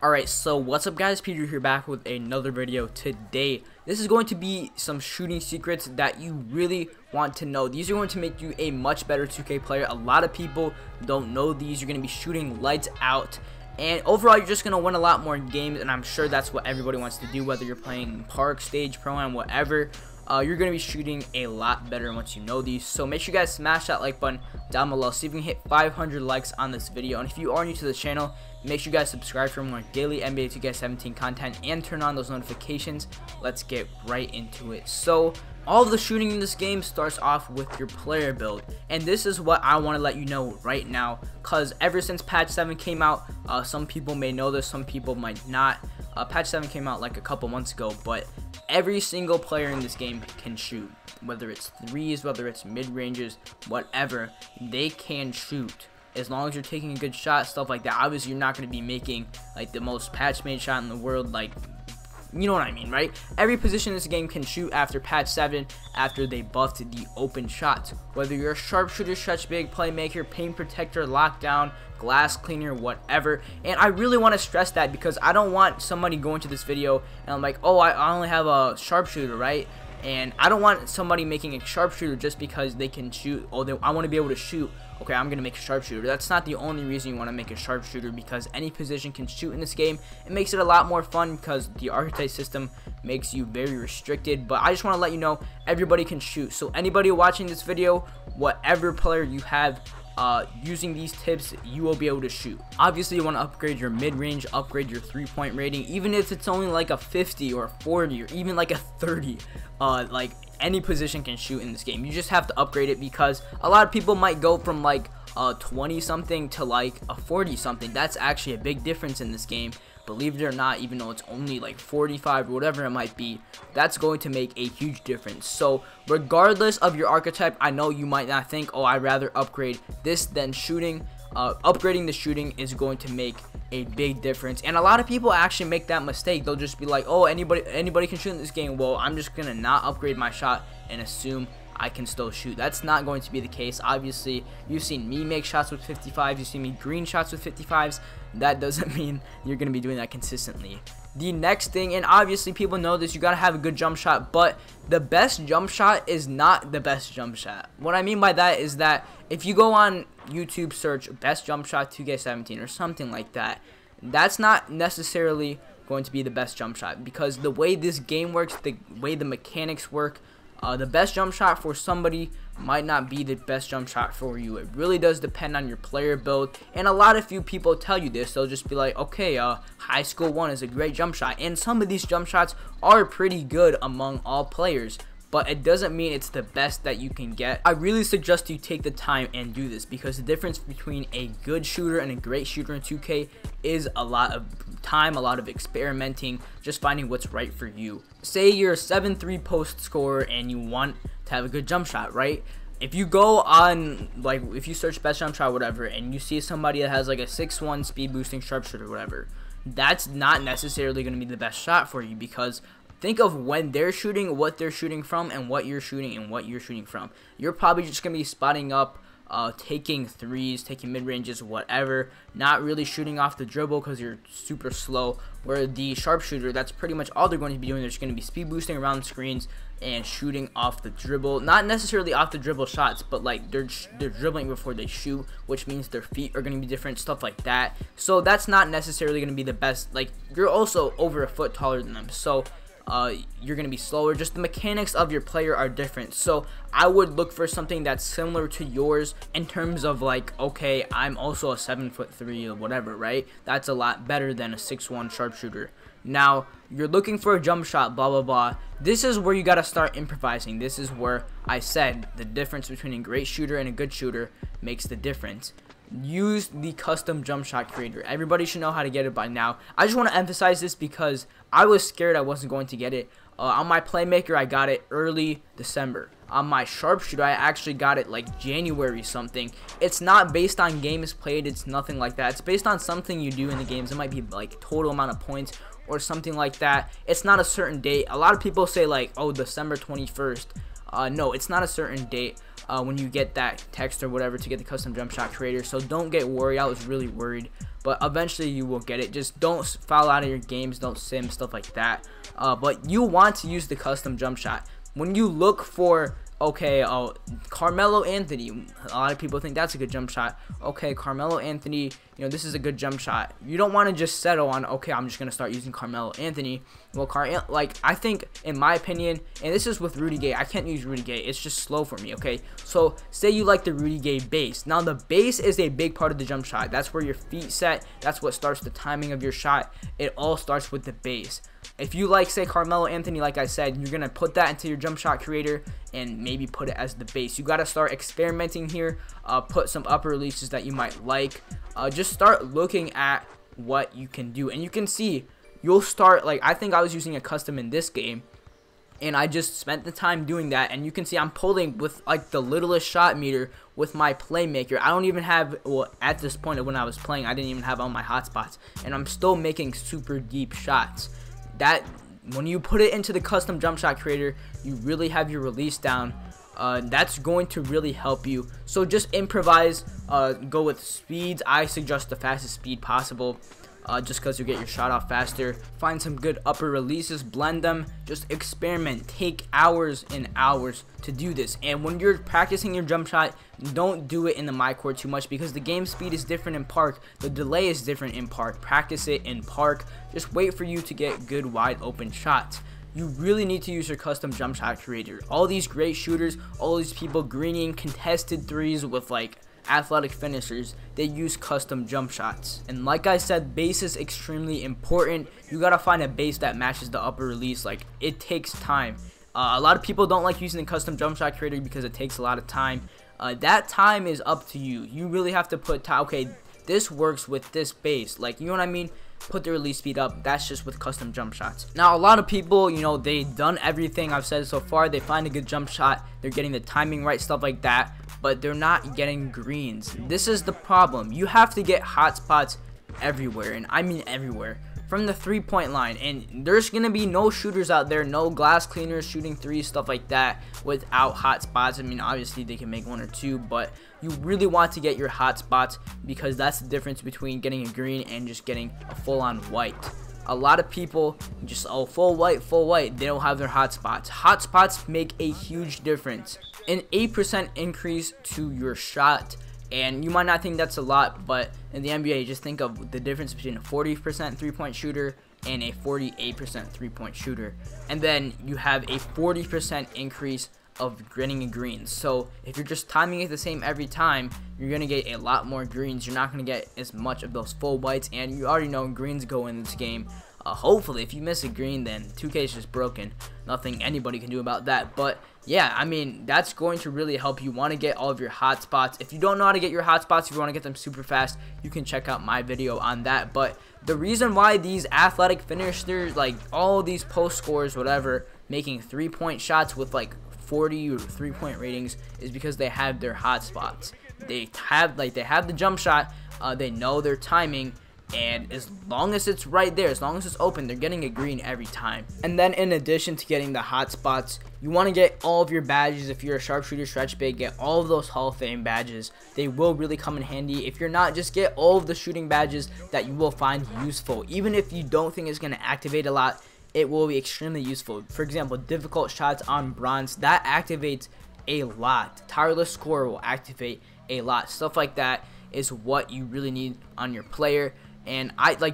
Alright, so what's up guys, Peter here back with another video today. This is going to be some shooting secrets that you really want to know. These are going to make you a much better 2K player. A lot of people don't know these. You're going to be shooting lights out. And overall, you're just going to win a lot more games, and I'm sure that's what everybody wants to do, whether you're playing Park, Stage, Pro-Am, whatever. You're going to be shooting a lot better once you know these. So make sure you guys smash that like button down below. See if we can hit 500 likes on this video. And if you are new to the channel, make sure you guys subscribe for more daily NBA 2K17 content and turn on those notifications. Let's get right into it. So all of the shooting in this game starts off with your player build, and this is what I want to let you know right now, because ever since patch 7 came out, some people may know this, some people might not. Patch 7 came out like a couple months ago, but every single player in this game can shoot. Whether it's threes, whether it's mid-ranges, whatever, they can shoot. As long as you're taking a good shot, stuff like that. Obviously, you're not going to be making like the most patch-made shot in the world, like, you know what I mean, right? Every position in this game can shoot after patch 7, after they buffed the open shots. Whether you're a sharpshooter, stretch big, playmaker, paint protector, lockdown, glass cleaner, whatever. And I really want to stress that, because I don't want somebody going to this video and I'm like, oh, I only have a sharpshooter, right? And I don't want somebody making a sharpshooter just because they can shoot. Oh, I want to be able to shoot. Okay, I'm going to make a sharpshooter. That's not the only reason you want to make a sharpshooter, because any position can shoot in this game. It makes it a lot more fun because the archetype system makes you very restricted. But I just want to let you know, everybody can shoot. So anybody watching this video, whatever player you have, using these tips, you will be able to shoot. Obviously, you want to upgrade your mid-range, upgrade your three-point rating, even if it's only like a 50 or a 40 or even like a 30. Like, any position can shoot in this game. You just have to upgrade it, because a lot of people might go from like 20 something to like a 40 something. That's actually a big difference in this game, believe it or not. Even though it's only like 45 or whatever it might be, that's going to make a huge difference. So regardless of your archetype, I know you might not think, oh, I'd rather upgrade this than shooting. Upgrading the shooting is going to make a big difference, and a lot of people actually make that mistake. They'll just be like, oh, anybody can shoot in this game, well, I'm just gonna not upgrade my shot and assume I can still shoot. That's not going to be the case. Obviously, you've seen me make shots with 55s, you've seen me green shots with 55s. That doesn't mean you're gonna be doing that consistently. The next thing, and obviously people know this, you gotta have a good jump shot, but the best jump shot is not the best jump shot. What I mean by that is that if you go on YouTube, search best jump shot 2K17 or something like that, that's not necessarily going to be the best jump shot, because the way this game works, the way the mechanics work, the best jump shot for somebody might not be the best jump shot for you. It really does depend on your player build, and a lot of few people tell you this. They'll just be like, okay, high school 1 is a great jump shot, and some of these jump shots are pretty good among all players, but it doesn't mean it's the best that you can get. I really suggest you take the time and do this, because the difference between a good shooter and a great shooter in 2K is a lot of time, a lot of experimenting, just finding what's right for you. Say you're a 7-3 post scorer and you want to have a good jump shot, right? If you go on, like, if you search best jump shot, whatever, and you see somebody that has like a 6'1 speed boosting sharpshooter, whatever, that's not necessarily going to be the best shot for you, because think of when they're shooting, what they're shooting from, and what you're shooting and what you're shooting from. You're probably just going to be spotting up, taking threes, taking mid-ranges, whatever, not really shooting off the dribble because you're super slow. Where the sharpshooter, that's pretty much all they're going to be doing. They're just going to be speed boosting around screens and shooting off the dribble. Not necessarily off the dribble shots, but like they're dribbling before they shoot, which means their feet are going to be different, stuff like that. So that's not necessarily going to be the best. Like, you're also over a foot taller than them, so you're going to be slower. Just the mechanics of your player are different. So I would look for something that's similar to yours in terms of like, okay, I'm also a 7'3" or whatever, right? That's a lot better than a 6'1 sharpshooter. Now, you're looking for a jump shot, blah, blah, blah. This is where you got to start improvising. This is where I said the difference between a great shooter and a good shooter makes the difference. Use the custom jump shot creator. Everybody should know how to get it by now. I just want to emphasize this because I was scared I wasn't going to get it. On my playmaker, I got it early December. On my sharpshooter, I actually got it like January something. It's not based on games played. It's nothing like that. It's based on something you do in the games. It might be like total amount of points or something like that. It's not a certain date. A lot of people say like, oh, December 21st. No, it's not a certain date. when you get that text or whatever to get the custom jump shot creator. So don't get worried. I was really worried, but but eventually you will get it. Just don't foul out of your games, don't sim, stuff like that. But you want to use the custom jump shot. When you look for, okay, Carmelo Anthony, a lot of people think that's a good jump shot. Okay, Carmelo Anthony, you know, this is a good jump shot. You don't want to just settle on, okay, I'm just going to start using Carmelo Anthony. Well, like, I think, in my opinion, and this is with Rudy Gay, I can't use Rudy Gay. It's just slow for me, okay? So, say you like the Rudy Gay base. Now, the base is a big part of the jump shot. That's where your feet set. That's what starts the timing of your shot. It all starts with the base. If you like, say, Carmelo Anthony, like I said, you're going to put that into your jump shot creator and maybe put it as the base. You got to start experimenting here. Put some upper releases that you might like. Just start looking at what you can do. And you can see, you'll start, like, I think I was using a custom in this game. And I just spent the time doing that. And you can see I'm pulling with, like, the littlest shot meter with my playmaker. I don't even have, well, at this point of when I was playing, I didn't even have all my hotspots. And I'm still making super deep shots. That, when you put it into the custom jump shot creator, you really have your release down. That's going to really help you. So just improvise, go with speeds. I suggest the fastest speed possible, just because you get your shot off faster. Find some good upper releases, blend them, just experiment. Take hours and hours to do this. And when you're practicing your jump shot, don't do it in the my court too much, because the game speed is different in park, the delay is different in park. Practice it in park. Just wait for you to get good wide open shots. You really need to use your custom jump shot creator. All these great shooters, all these people greening contested threes with, like, athletic finishers, they use custom jump shots. And like I said, base is extremely important. You gotta find a base that matches the upper release. Like, it takes time. A lot of people don't like using the custom jump shot creator because it takes a lot of time. That time is up to you. You really have to put time. Okay, this works with this base. Like, you know what I mean? Put the release speed up. That's just with custom jump shots. Now, a lot of people, you know, they've done everything I've said so far. They find a good jump shot, they're getting the timing right, stuff like that, but they're not getting greens. This is the problem. You have to get hot spots everywhere, and I mean everywhere, from the 3-point line. And there's gonna be no shooters out there, no glass cleaners shooting threes, stuff like that, without hot spots. I mean, obviously they can make one or two, but you really want to get your hot spots, because that's the difference between getting a green and just getting a full-on white. A lot of people just, oh, full white, they don't have their hot spots. Hot spots make a huge difference. An 8% increase to your shot. And you might not think that's a lot, but in the NBA, just think of the difference between a 40% three-point shooter and a 48% three-point shooter. And then you have a 40% increase of getting a green. So if you're just timing it the same every time, you're going to get a lot more greens. You're not going to get as much of those full whites, and you already know greens go in this game. Hopefully, if you miss a green, then 2K is just broken. Nothing anybody can do about that. But yeah, I mean, that's going to really help. You want to get all of your hot spots. If you don't know how to get your hot spots, if you want to get them super fast, you can check out my video on that. But the reason why these athletic finishers, like all these post scores, whatever, making 3-point shots with like 40 or 3-point ratings, is because they have their hot spots. They have the jump shot. They know their timing. And as long as it's right there, as long as it's open, they're getting a green every time. And then in addition to getting the hot spots, you want to get all of your badges. If you're a sharpshooter, stretch big, get all of those Hall of Fame badges. They will really come in handy. If you're not, just get all of the shooting badges that you will find useful. Even if you don't think it's going to activate a lot, it will be extremely useful. For example, difficult shots on bronze, that activates a lot. Tireless scorer will activate a lot. Stuff like that is what you really need on your player. And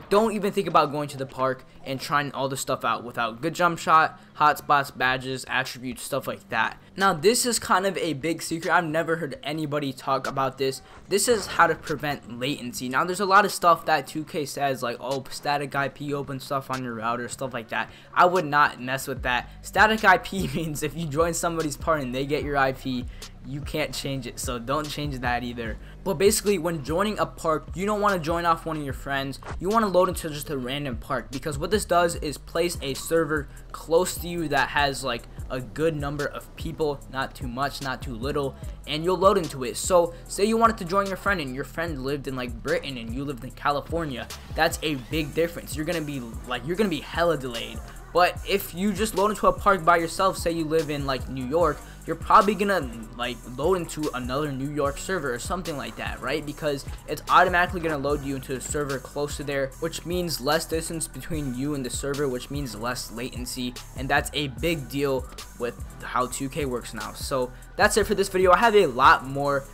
don't even think about going to the park and trying all this stuff out without good jump shot, hotspots, badges, attributes, stuff like that. Now, this is kind of a big secret. I've never heard anybody talk about this. This is how to prevent latency. Now, there's a lot of stuff that 2K says, like, oh, static IP open stuff on your router, stuff like that. I would not mess with that. Static IP means if you join somebody's party and they get your IP, you can't change it, so don't change that either. But basically, when joining a park, you don't want to join off one of your friends. You want to load into just a random park, because what this does is place a server close to you that has like a good number of people, not too much, not too little, and you'll load into it. So say you wanted to join your friend and your friend lived in like Britain and you lived in California. That's a big difference. You're gonna be hella delayed. But if you just load into a park by yourself, say you live in like New York, you're probably gonna like load into another New York server or something like that, right? Because it's automatically gonna load you into a server close to there, which means less distance between you and the server, which means less latency, and that's a big deal with how 2K works now. So that's it for this video. I have a lot more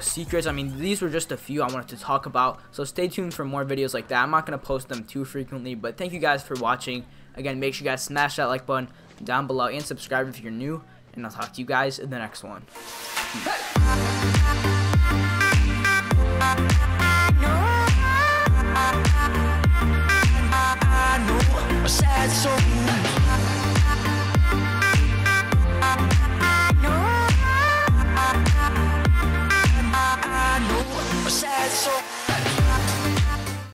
secrets. I mean, these were just a few I wanted to talk about, so stay tuned for more videos like that. I'm not gonna post them too frequently, but thank you guys for watching. Again, make sure you guys smash that like button down below and subscribe if you're new, and I'll talk to you guys in the next one. Peace.